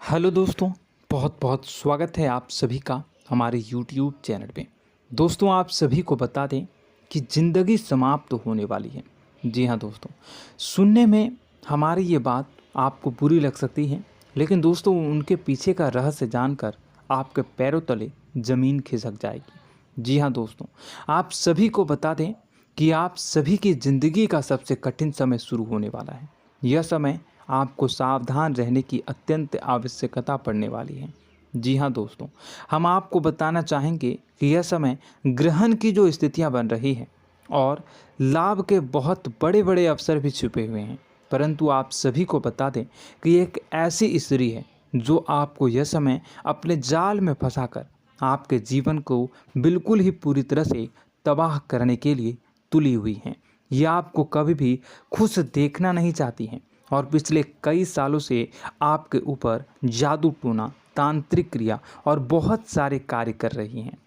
Hello दोस्तों, बहुत बहुत स्वागत है आप सभी का हमारे YouTube चैनल पे। दोस्तों, आप सभी को बता दें कि ज़िंदगी समाप्त होने वाली है। जी हाँ दोस्तों, सुनने में हमारी ये बात आपको बुरी लग सकती है, लेकिन दोस्तों उनके पीछे का रहस्य जानकर आपके पैरों तले ज़मीन खिसक जाएगी। जी हाँ दोस्तों, आप सभी को बता दें कि आप सभी की ज़िंदगी का सबसे कठिन समय शुरू होने वाला है। यह समय आपको सावधान रहने की अत्यंत आवश्यकता पड़ने वाली है। जी हाँ दोस्तों, हम आपको बताना चाहेंगे कि यह समय ग्रहण की जो स्थितियां बन रही है और लाभ के बहुत बड़े बड़े अवसर भी छुपे हुए हैं। परंतु आप सभी को बता दें कि एक ऐसी स्त्री है जो आपको यह समय अपने जाल में फंसाकर आपके जीवन को बिल्कुल ही पूरी तरह से तबाह करने के लिए तुली हुई हैं। यह आपको कभी भी खुश देखना नहीं चाहती हैं और पिछले कई सालों से आपके ऊपर जादू टोना, तांत्रिक क्रिया और बहुत सारे कार्य कर रही हैं,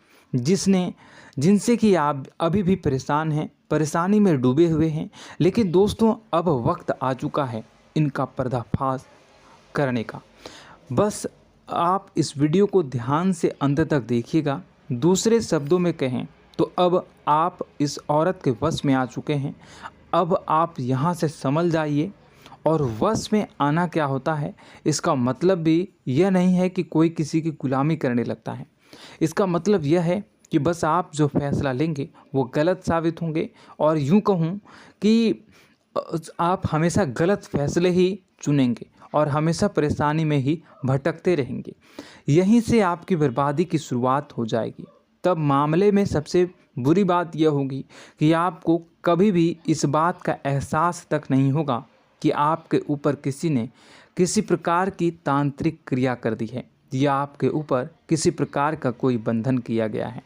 जिनसे कि आप अभी भी परेशान हैं, परेशानी में डूबे हुए हैं। लेकिन दोस्तों, अब वक्त आ चुका है इनका पर्दाफाश करने का। बस आप इस वीडियो को ध्यान से अंत तक देखिएगा। दूसरे शब्दों में कहें तो अब आप इस औरत के वश में आ चुके हैं। अब आप यहाँ से संभल जाइए। और वश में आना क्या होता है, इसका मतलब भी यह नहीं है कि कोई किसी की गुलामी करने लगता है। इसका मतलब यह है कि बस आप जो फैसला लेंगे वो गलत साबित होंगे, और यूँ कहूँ कि आप हमेशा गलत फैसले ही चुनेंगे और हमेशा परेशानी में ही भटकते रहेंगे। यहीं से आपकी बर्बादी की शुरुआत हो जाएगी। तब मामले में सबसे बुरी बात यह होगी कि आपको कभी भी इस बात का एहसास तक नहीं होगा कि आपके ऊपर किसी ने किसी प्रकार की तांत्रिक क्रिया कर दी है या आपके ऊपर किसी प्रकार का कोई बंधन किया गया है।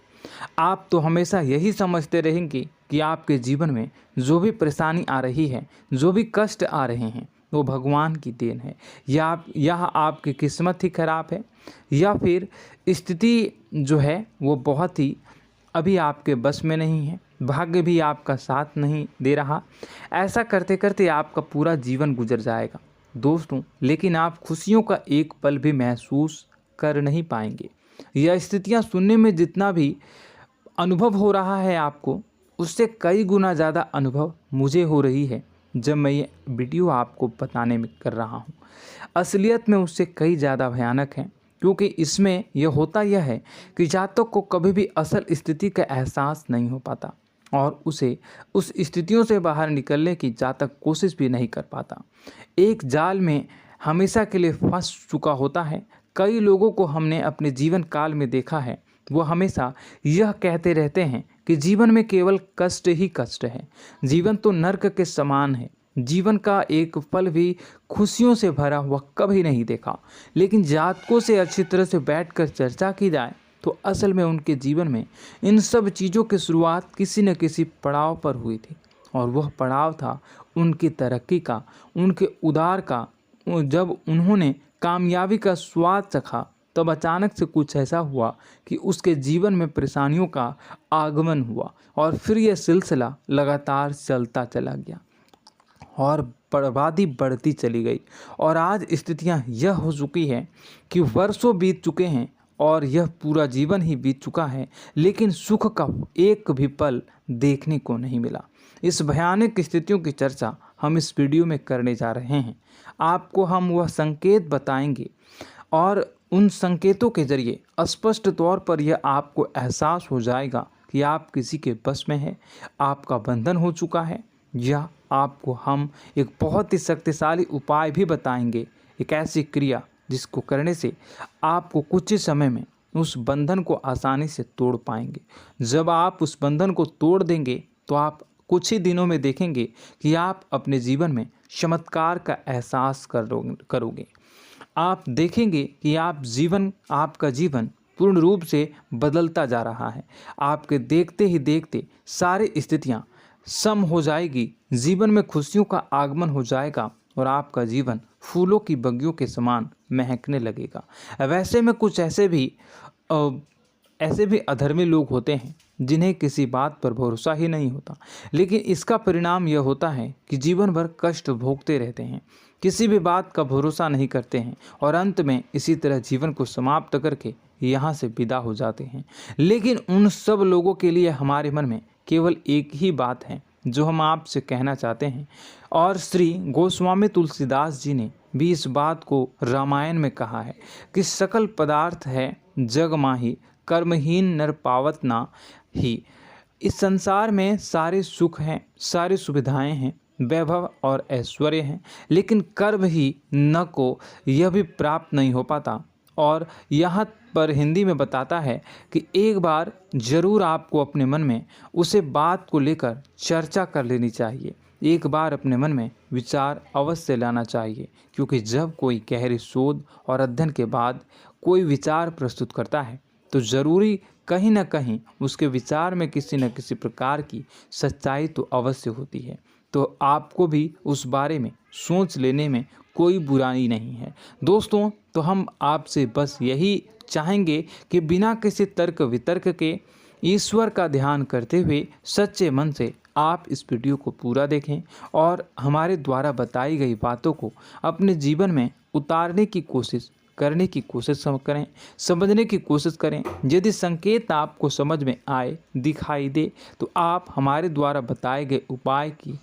आप तो हमेशा यही समझते रहेंगे कि आपके जीवन में जो भी परेशानी आ रही है, जो भी कष्ट आ रहे हैं, वो भगवान की देन है, या आपकी किस्मत ही खराब है, या फिर स्थिति जो है वो बहुत ही अभी आपके बस में नहीं है, भाग्य भी आपका साथ नहीं दे रहा। ऐसा करते करते आपका पूरा जीवन गुजर जाएगा दोस्तों, लेकिन आप खुशियों का एक पल भी महसूस कर नहीं पाएंगे। यह स्थितियां सुनने में जितना भी अनुभव हो रहा है आपको, उससे कई गुना ज़्यादा अनुभव मुझे हो रही है जब मैं ये वीडियो आपको बताने में कर रहा हूँ। असलियत में उससे कई ज़्यादा भयानक है, क्योंकि इसमें यह होता यह है कि जातक को कभी भी असल स्थिति का एहसास नहीं हो पाता और उसे उस स्थितियों से बाहर निकलने की जातक कोशिश भी नहीं कर पाता। एक जाल में हमेशा के लिए फंस चुका होता है। कई लोगों को हमने अपने जीवन काल में देखा है, वो हमेशा यह कहते रहते हैं कि जीवन में केवल कष्ट ही कष्ट है, जीवन तो नर्क के समान है, जीवन का एक पल भी खुशियों से भरा हुआ कभी नहीं देखा। लेकिन जातकों से अच्छी तरह से बैठकर चर्चा की जाए तो असल में उनके जीवन में इन सब चीज़ों की शुरुआत किसी न किसी पड़ाव पर हुई थी, और वह पड़ाव था उनकी तरक्की का, उनके उदार का। जब उन्होंने कामयाबी का स्वाद चखा, तब अचानक से कुछ ऐसा हुआ कि उसके जीवन में परेशानियों का आगमन हुआ, और फिर यह सिलसिला लगातार चलता चला गया और बर्बादी बढ़ती चली गई। और आज स्थितियां यह हो चुकी है कि वर्षों बीत चुके हैं और यह पूरा जीवन ही बीत चुका है, लेकिन सुख का एक भी पल देखने को नहीं मिला। इस भयानक स्थितियों की चर्चा हम इस वीडियो में करने जा रहे हैं। आपको हम वह संकेत बताएंगे और उन संकेतों के जरिए स्पष्ट तौर पर यह आपको एहसास हो जाएगा कि आप किसी के बस में हैं, आपका बंधन हो चुका है, या आपको हम एक बहुत ही शक्तिशाली उपाय भी बताएंगे, एक ऐसी क्रिया जिसको करने से आपको कुछ ही समय में उस बंधन को आसानी से तोड़ पाएंगे। जब आप उस बंधन को तोड़ देंगे तो आप कुछ ही दिनों में देखेंगे कि आप अपने जीवन में चमत्कार का एहसास करोगे। आप देखेंगे कि आपका जीवन पूर्ण रूप से बदलता जा रहा है। आपके देखते ही देखते सारी स्थितियां सम हो जाएगी, जीवन में खुशियों का आगमन हो जाएगा और आपका जीवन फूलों की बगियों के समान महकने लगेगा। वैसे में कुछ ऐसे भी अधर्मी लोग होते हैं जिन्हें किसी बात पर भरोसा ही नहीं होता, लेकिन इसका परिणाम यह होता है कि जीवन भर कष्ट भोगते रहते हैं, किसी भी बात का भरोसा नहीं करते हैं और अंत में इसी तरह जीवन को समाप्त करके यहाँ से विदा हो जाते हैं। लेकिन उन सब लोगों के लिए हमारे मन में केवल एक ही बात है जो हम आपसे कहना चाहते हैं, और श्री गोस्वामी तुलसीदास जी ने भी इस बात को रामायण में कहा है कि सकल पदार्थ है जग माही, कर्महीन नर पावत ना ही। इस संसार में सारे सुख हैं, सारी सुविधाएं हैं, वैभव और ऐश्वर्य हैं, लेकिन कर्म ही न को यह भी प्राप्त नहीं हो पाता। और यहाँ पर हिंदी में बताता है कि एक बार जरूर आपको अपने मन में उसे बात को लेकर चर्चा कर लेनी चाहिए, एक बार अपने मन में विचार अवश्य लाना चाहिए, क्योंकि जब कोई गहरी शोध और अध्ययन के बाद कोई विचार प्रस्तुत करता है तो ज़रूरी कहीं ना कहीं उसके विचार में किसी न किसी प्रकार की सच्चाई तो अवश्य होती है। तो आपको भी उस बारे में सोच लेने में कोई बुराई नहीं है। दोस्तों, तो हम आपसे बस यही चाहेंगे कि बिना किसी तर्क वितर्क के ईश्वर का ध्यान करते हुए सच्चे मन से आप इस वीडियो को पूरा देखें और हमारे द्वारा बताई गई बातों को अपने जीवन में उतारने की कोशिश करने की कोशिश करें, समझने की कोशिश करें। यदि संकेत आपको समझ में आए, दिखाई दे, तो आप हमारे द्वारा बताए गए उपाय की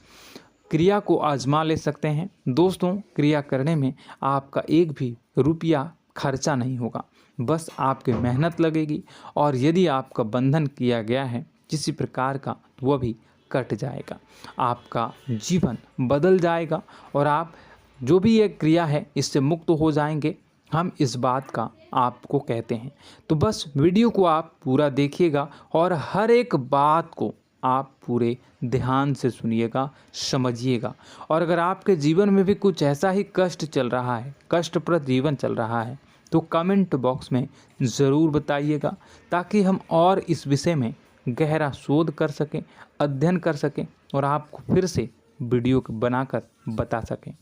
क्रिया को आजमा ले सकते हैं। दोस्तों, क्रिया करने में आपका एक भी रुपया खर्चा नहीं होगा, बस आपकी मेहनत लगेगी, और यदि आपका बंधन किया गया है किसी प्रकार का तो वह भी कट जाएगा, आपका जीवन बदल जाएगा और आप जो भी ये क्रिया है इससे मुक्त हो जाएंगे। हम इस बात का आपको कहते हैं। तो बस वीडियो को आप पूरा देखिएगा और हर एक बात को आप पूरे ध्यान से सुनिएगा, समझिएगा। और अगर आपके जीवन में भी कुछ ऐसा ही कष्ट चल रहा है, कष्टप्रद जीवन चल रहा है, तो कमेंट बॉक्स में ज़रूर बताइएगा, ताकि हम और इस विषय में गहरा शोध कर सकें, अध्ययन कर सकें और आपको फिर से वीडियो बनाकर बता सकें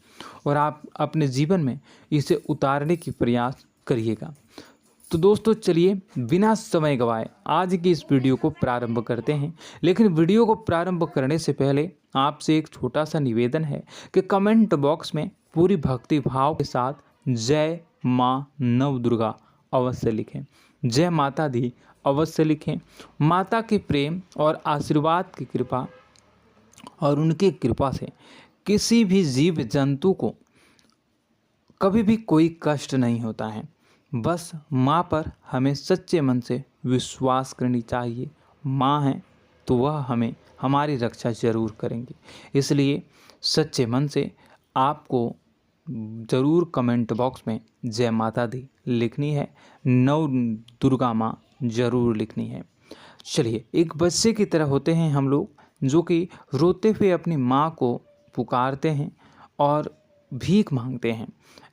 और आप अपने जीवन में इसे उतारने की प्रयास करिएगा। तो दोस्तों, चलिए बिना समय गवाए आज की इस वीडियो को प्रारंभ करते हैं। लेकिन वीडियो को प्रारंभ करने से पहले आपसे एक छोटा सा निवेदन है कि कमेंट बॉक्स में पूरी भक्ति भाव के साथ जय माँ नव दुर्गा अवश्य लिखें, जय माता दी अवश्य लिखें। माता के प्रेम और आशीर्वाद की कृपा और उनकी कृपा से किसी भी जीव जंतु को कभी भी कोई कष्ट नहीं होता है। बस माँ पर हमें सच्चे मन से विश्वास करनी चाहिए। माँ है तो वह हमें हमारी रक्षा जरूर करेंगी। इसलिए सच्चे मन से आपको ज़रूर कमेंट बॉक्स में जय माता दी लिखनी है, नव दुर्गा माँ जरूर लिखनी है। चलिए, एक बच्चे की तरह होते हैं हम लोग, जो कि रोते हुए अपनी माँ को पुकारते हैं और भीख मांगते हैं।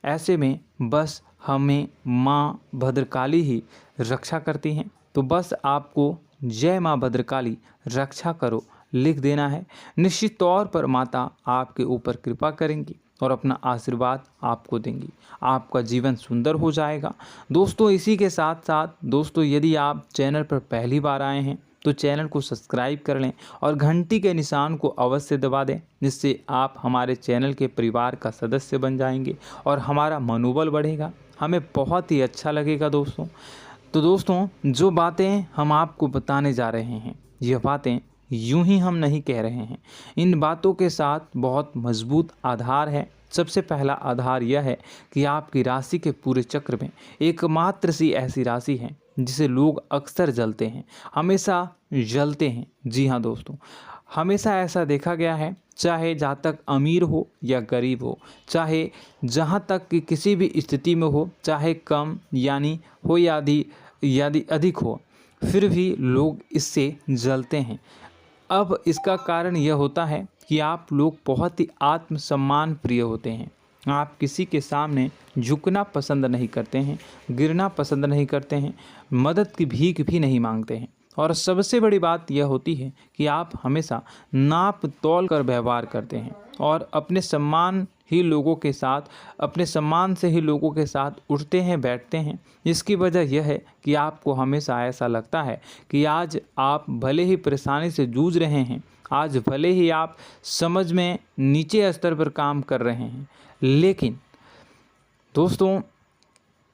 ऐसे में बस हमें माँ भद्रकाली ही रक्षा करती हैं। तो बस आपको जय माँ भद्रकाली रक्षा करो लिख देना है। निश्चित तौर पर माता आपके ऊपर कृपा करेंगी और अपना आशीर्वाद आपको देंगी, आपका जीवन सुंदर हो जाएगा। दोस्तों, इसी के साथ साथ दोस्तों, यदि आप चैनल पर पहली बार आए हैं तो चैनल को सब्सक्राइब कर लें और घंटी के निशान को अवश्य दबा दें, जिससे आप हमारे चैनल के परिवार का सदस्य बन जाएंगे और हमारा मनोबल बढ़ेगा, हमें बहुत ही अच्छा लगेगा दोस्तों। तो दोस्तों, जो बातें हम आपको बताने जा रहे हैं, यह बातें यूं ही हम नहीं कह रहे हैं, इन बातों के साथ बहुत मजबूत आधार है। सबसे पहला आधार यह है कि आपकी राशि के पूरे चक्र में एकमात्र सी ऐसी राशि है जिसे लोग अक्सर जलते हैं, हमेशा जलते हैं। जी हाँ दोस्तों, हमेशा ऐसा देखा गया है, चाहे जातक अमीर हो या गरीब हो, चाहे जहाँ तक कि किसी भी स्थिति में हो, चाहे कम यानी हो या अधिक हो, फिर भी लोग इससे जलते हैं। अब इसका कारण यह होता है कि आप लोग बहुत ही आत्मसम्मान प्रिय होते हैं। आप किसी के सामने झुकना पसंद नहीं करते हैं, गिरना पसंद नहीं करते हैं, मदद की भीख भी नहीं मांगते हैं। और सबसे बड़ी बात यह होती है कि आप हमेशा नाप तोल कर व्यवहार करते हैं और अपने सम्मान ही लोगों के साथ, अपने सम्मान से ही लोगों के साथ उठते हैं, बैठते हैं। इसकी वजह यह है कि आपको हमेशा ऐसा लगता है कि आज आप भले ही परेशानी से जूझ रहे हैं, आज भले ही आप समझ में नीचे स्तर पर काम कर रहे हैं, लेकिन दोस्तों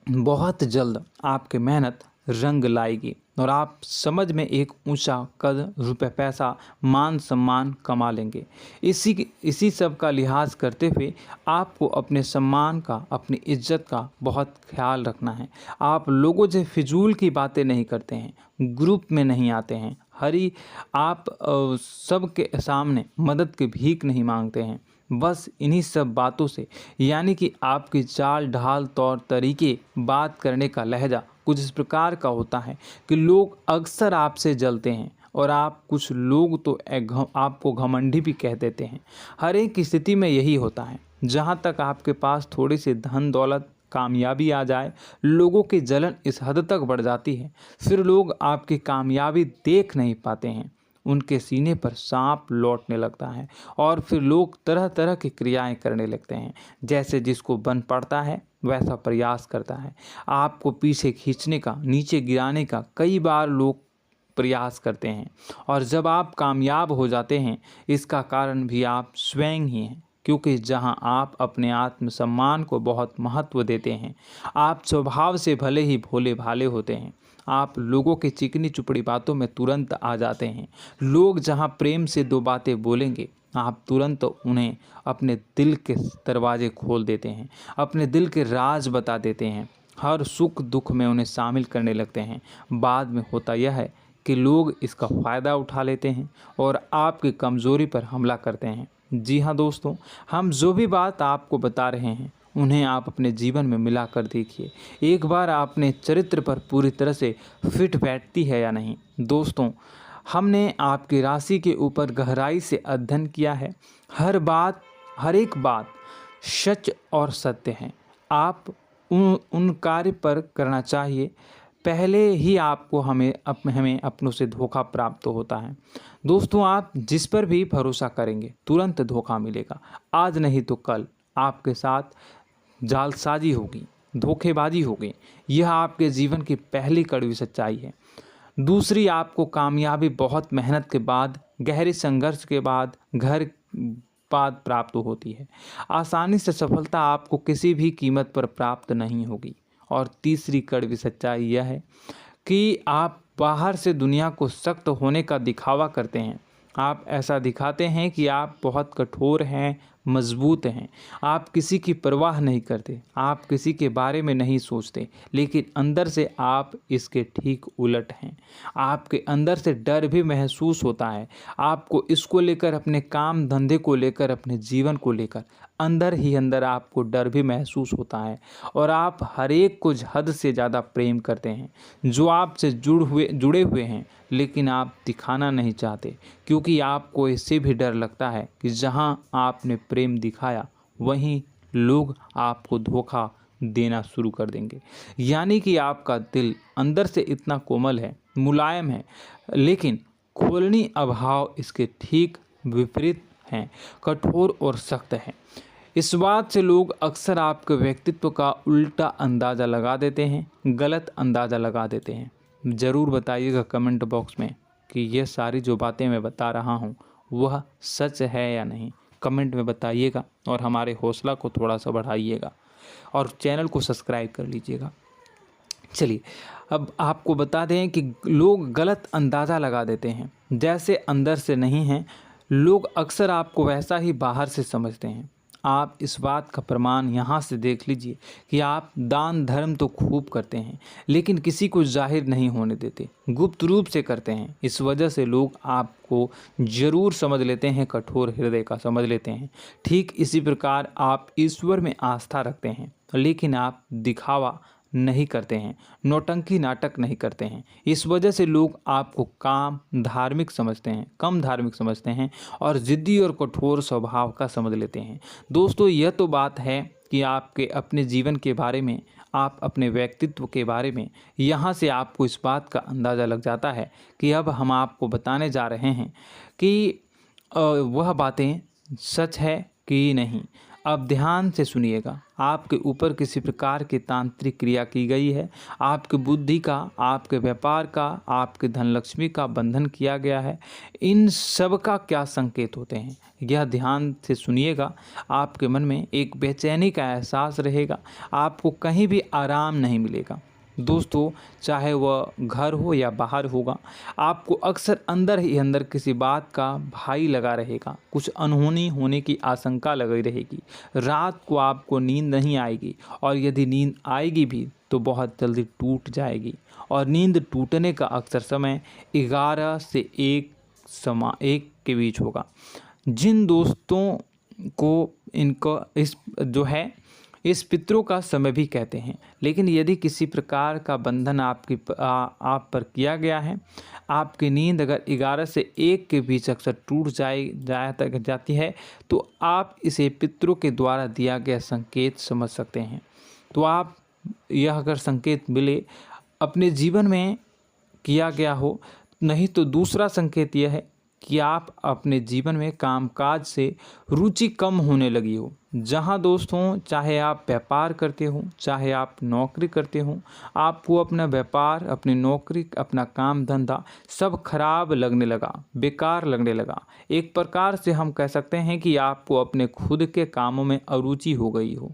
बहुत जल्द आपकी मेहनत रंग लाएगी और आप समझ में एक ऊंचा कद, रुपए, पैसा, मान सम्मान कमा लेंगे। इसी सब का लिहाज करते हुए आपको अपने सम्मान का, अपनी इज्जत का बहुत ख्याल रखना है। आप लोगों से फिजूल की बातें नहीं करते हैं, ग्रुप में नहीं आते हैं, आप सबके सामने मदद की भीख नहीं मांगते हैं। बस इन्हीं सब बातों से, यानी कि आपकी चाल ढाल, तौर तरीके, बात करने का लहजा कुछ इस प्रकार का होता है कि लोग अक्सर आपसे जलते हैं और कुछ लोग तो आपको घमंडी भी कह देते हैं। हर एक स्थिति में यही होता है। जहाँ तक आपके पास थोड़ी सी धन दौलत, कामयाबी आ जाए, लोगों की जलन इस हद तक बढ़ जाती है, फिर लोग आपकी कामयाबी देख नहीं पाते हैं, उनके सीने पर सांप लौटने लगता है और फिर लोग तरह तरह की क्रियाएं करने लगते हैं। जैसे जिसको बन पड़ता है वैसा प्रयास करता है। आपको पीछे खींचने का, नीचे गिराने का कई बार लोग प्रयास करते हैं और जब आप कामयाब हो जाते हैं, इसका कारण भी आप स्वयं ही हैं। क्योंकि जहां आप अपने आत्मसम्मान को बहुत महत्व देते हैं, आप स्वभाव से भले ही भोले भाले होते हैं, आप लोगों की चिकनी चुपड़ी बातों में तुरंत आ जाते हैं। लोग जहां प्रेम से दो बातें बोलेंगे, आप तुरंत उन्हें अपने दिल के दरवाजे खोल देते हैं, अपने दिल के राज बता देते हैं, हर सुख दुख में उन्हें शामिल करने लगते हैं। बाद में होता यह है कि लोग इसका फ़ायदा उठा लेते हैं और आपकी कमज़ोरी पर हमला करते हैं। जी हाँ दोस्तों, हम जो भी बात आपको बता रहे हैं उन्हें आप अपने जीवन में मिलाकर देखिए। एक बार आपने चरित्र पर पूरी तरह से फिट बैठती है या नहीं। दोस्तों, हमने आपकी राशि के ऊपर गहराई से अध्ययन किया है। हर एक बात सच और सत्य है। आप उन कार्य पर करना चाहिए, पहले ही आपको हमें अपनों से धोखा प्राप्त होता है। दोस्तों, आप जिस पर भी भरोसा करेंगे तुरंत धोखा मिलेगा। आज नहीं तो कल आपके साथ जालसाजी होगी, धोखेबाजी होगी। यह आपके जीवन की पहली कड़वी सच्चाई है। दूसरी, आपको कामयाबी बहुत मेहनत के बाद, गहरे संघर्ष के बाद प्राप्त होती है। आसानी से सफलता आपको किसी भी कीमत पर प्राप्त नहीं होगी। और तीसरी कड़वी सच्चाई यह है कि आप बाहर से दुनिया को सख्त होने का दिखावा करते हैं। आप ऐसा दिखाते हैं कि आप बहुत कठोर हैं, मजबूत हैं, आप किसी की परवाह नहीं करते, आप किसी के बारे में नहीं सोचते, लेकिन अंदर से आप इसके ठीक उलट हैं। आपके अंदर से डर भी महसूस होता है। आपको इसको लेकर, अपने काम धंधे को लेकर, अपने जीवन को लेकर अंदर ही अंदर आपको डर भी महसूस होता है और आप हर एक को हद से ज़्यादा प्रेम करते हैं, जो आपसे जुड़े हुए हैं, लेकिन आप दिखाना नहीं चाहते, क्योंकि आपको इससे भी डर लगता है कि जहां आपने प्रेम दिखाया वहीं लोग आपको धोखा देना शुरू कर देंगे। यानी कि आपका दिल अंदर से इतना कोमल है, मुलायम है, लेकिन खोलनी अभाव इसके ठीक विपरीत हैं, कठोर और सख्त है। इस बात से लोग अक्सर आपके व्यक्तित्व का उल्टा अंदाज़ा लगा देते हैं, गलत अंदाज़ा लगा देते हैं। ज़रूर बताइएगा कमेंट बॉक्स में कि ये सारी जो बातें मैं बता रहा हूँ वह सच है या नहीं। कमेंट में बताइएगा और हमारे हौसला को थोड़ा सा बढ़ाइएगा और चैनल को सब्सक्राइब कर लीजिएगा। चलिए, अब आपको बता दें कि लोग गलत अंदाज़ा लगा देते हैं। जैसे अंदर से नहीं हैं, लोग अक्सर आपको वैसा ही बाहर से समझते हैं। आप इस बात का प्रमाण यहाँ से देख लीजिए कि आप दान धर्म तो खूब करते हैं, लेकिन किसी को जाहिर नहीं होने देते, गुप्त रूप से करते हैं। इस वजह से लोग आपको ज़रूर समझ लेते हैं, कठोर हृदय का समझ लेते हैं। ठीक इसी प्रकार आप ईश्वर में आस्था रखते हैं, लेकिन आप दिखावा नहीं करते हैं, नौटंकी नाटक नहीं करते हैं। इस वजह से लोग आपको कम धार्मिक समझते हैं और ज़िद्दी और कठोर स्वभाव का समझ लेते हैं। दोस्तों, यह तो बात है कि आपके अपने जीवन के बारे में, आप अपने व्यक्तित्व के बारे में, यहाँ से आपको इस बात का अंदाज़ा लग जाता है कि अब हम आपको बताने जा रहे हैं कि वह बातें सच है कि नहीं। अब ध्यान से सुनिएगा। आपके ऊपर किसी प्रकार की तांत्रिक क्रिया की गई है, आपकी बुद्धि का, आपके व्यापार का, आपके धन लक्ष्मी का बंधन किया गया है। इन सब का क्या संकेत होते हैं, यह ध्यान से सुनिएगा। आपके मन में एक बेचैनी का एहसास रहेगा, आपको कहीं भी आराम नहीं मिलेगा। दोस्तों, चाहे वह घर हो या बाहर होगा, आपको अक्सर अंदर ही अंदर किसी बात का भय लगा रहेगा, कुछ अनहोनी होने की आशंका लगी रहेगी। रात को आपको नींद नहीं आएगी, और यदि नींद आएगी भी तो बहुत जल्दी टूट जाएगी। और नींद टूटने का अक्सर समय 11 से 1 के बीच होगा। जिन दोस्तों को इस पितरों का समय भी कहते हैं। लेकिन यदि किसी प्रकार का बंधन आप पर किया गया है, आपकी नींद अगर 11 से 1 के बीच अक्सर टूट जाती है, तो आप इसे पितरों के द्वारा दिया गया संकेत समझ सकते हैं। तो आप यह अगर संकेत मिले अपने जीवन में किया गया हो, नहीं तो दूसरा संकेत यह है कि आप अपने जीवन में कामकाज से रुचि कम होने लगी हो। जहां दोस्तों, चाहे आप व्यापार करते हो, चाहे आप नौकरी करते हो, आपको अपना व्यापार, अपनी नौकरी, अपना काम धंधा सब खराब लगने लगा, बेकार लगने लगा। एक प्रकार से हम कह सकते हैं कि आपको अपने खुद के कामों में अरुचि हो गई हो।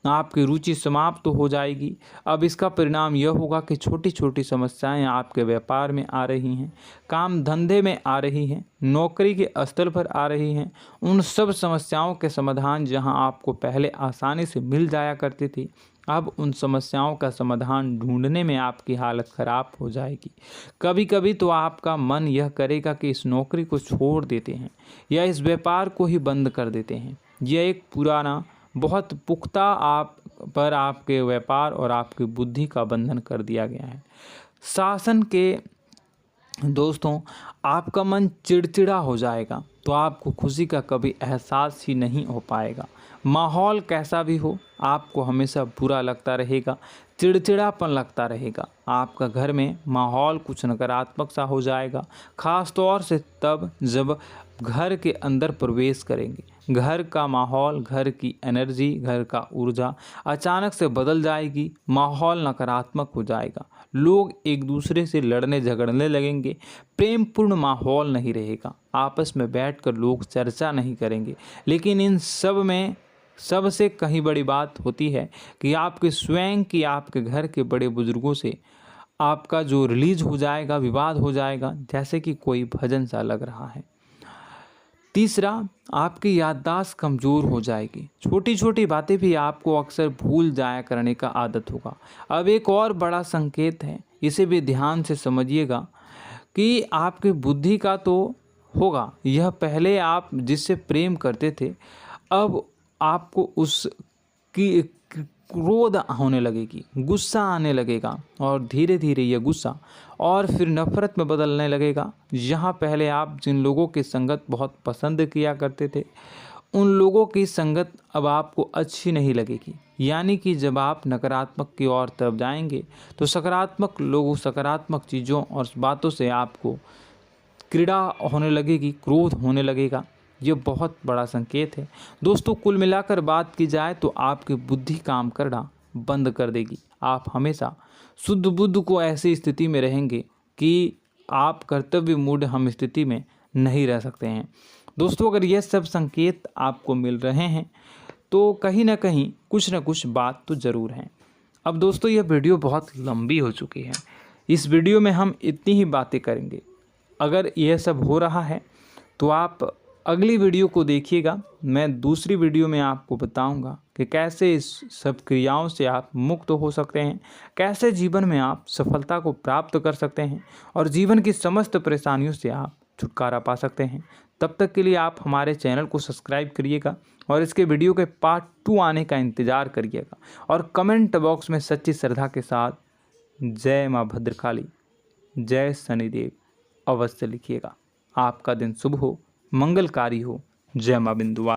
आपकी रुचि समाप्त हो जाएगी। अब इसका परिणाम यह होगा कि छोटी छोटी समस्याएं आपके व्यापार में आ रही हैं, काम धंधे में आ रही हैं, नौकरी के स्तर पर आ रही हैं। उन सब समस्याओं के समाधान जहां आपको पहले आसानी से मिल जाया करती थी, अब उन समस्याओं का समाधान ढूंढने में आपकी हालत ख़राब हो जाएगी। कभी कभी तो आपका मन यह करेगा कि इस नौकरी को छोड़ देते हैं या इस व्यापार को ही बंद कर देते हैं। यह एक पुराना, बहुत पुख्ता आपके व्यापार और आपकी बुद्धि का बंधन कर दिया गया है। शासन के दोस्तों, आपका मन चिड़चिड़ा हो जाएगा, तो आपको खुशी का कभी एहसास ही नहीं हो पाएगा। माहौल कैसा भी हो, आपको हमेशा बुरा लगता रहेगा, चिड़चिड़ापन लगता रहेगा। आपका घर में माहौल कुछ नकारात्मक सा हो जाएगा, ख़ास तौर से तब जब घर के अंदर प्रवेश करेंगे। घर का माहौल, घर की एनर्जी, घर का ऊर्जा अचानक से बदल जाएगी, माहौल नकारात्मक हो जाएगा। लोग एक दूसरे से लड़ने झगड़ने लगेंगे, प्रेमपूर्ण माहौल नहीं रहेगा, आपस में बैठकर लोग चर्चा नहीं करेंगे। लेकिन इन सब में सबसे कहीं बड़ी बात होती है कि आपके घर के बड़े बुजुर्गों से आपका जो रिलीज हो जाएगा, विवाद हो जाएगा, जैसे कि कोई भजन सा लग रहा है। तीसरा, आपकी याददाश्त कमज़ोर हो जाएगी, छोटी छोटी बातें भी आपको अक्सर भूल जाया करने का आदत होगा। अब एक और बड़ा संकेत है, इसे भी ध्यान से समझिएगा कि आपकी बुद्धि का तो होगा, यह पहले आप जिससे प्रेम करते थे, अब आपको उसकी क्रोध होने लगेगी, गुस्सा आने लगेगा, और धीरे धीरे यह गुस्सा और फिर नफरत में बदलने लगेगा। यहाँ पहले आप जिन लोगों की संगत बहुत पसंद किया करते थे, उन लोगों की संगत अब आपको अच्छी नहीं लगेगी। यानी कि जब आप नकारात्मक की ओर तरफ जाएंगे, तो सकारात्मक लोगों, सकारात्मक चीज़ों और बातों से आपको क्रीड़ा होने लगेगी, क्रोध होने लगेगा। ये बहुत बड़ा संकेत है दोस्तों। कुल मिलाकर बात की जाए तो आपकी बुद्धि काम करना बंद कर देगी। आप हमेशा शुद्ध बुद्ध को ऐसी स्थिति में रहेंगे कि आप कर्तव्य मूढ़ हम स्थिति में नहीं रह सकते हैं। दोस्तों, अगर यह सब संकेत आपको मिल रहे हैं तो कहीं ना कहीं कुछ ना कुछ बात तो ज़रूर है। अब दोस्तों, यह वीडियो बहुत लंबी हो चुकी है, इस वीडियो में हम इतनी ही बातें करेंगे। अगर यह सब हो रहा है तो आप अगली वीडियो को देखिएगा। मैं दूसरी वीडियो में आपको बताऊंगा कि कैसे इस सब क्रियाओं से आप मुक्त हो सकते हैं, कैसे जीवन में आप सफलता को प्राप्त कर सकते हैं और जीवन की समस्त परेशानियों से आप छुटकारा पा सकते हैं। तब तक के लिए आप हमारे चैनल को सब्सक्राइब करिएगा और इसके वीडियो के पार्ट 2 आने का इंतज़ार करिएगा। और कमेंट बॉक्स में सच्ची श्रद्धा के साथ जय माँ भद्रकाली, जय शनिदेव अवश्य लिखिएगा। आपका दिन शुभ हो, मंगलकारी हो। जय माँ बिंदुआ।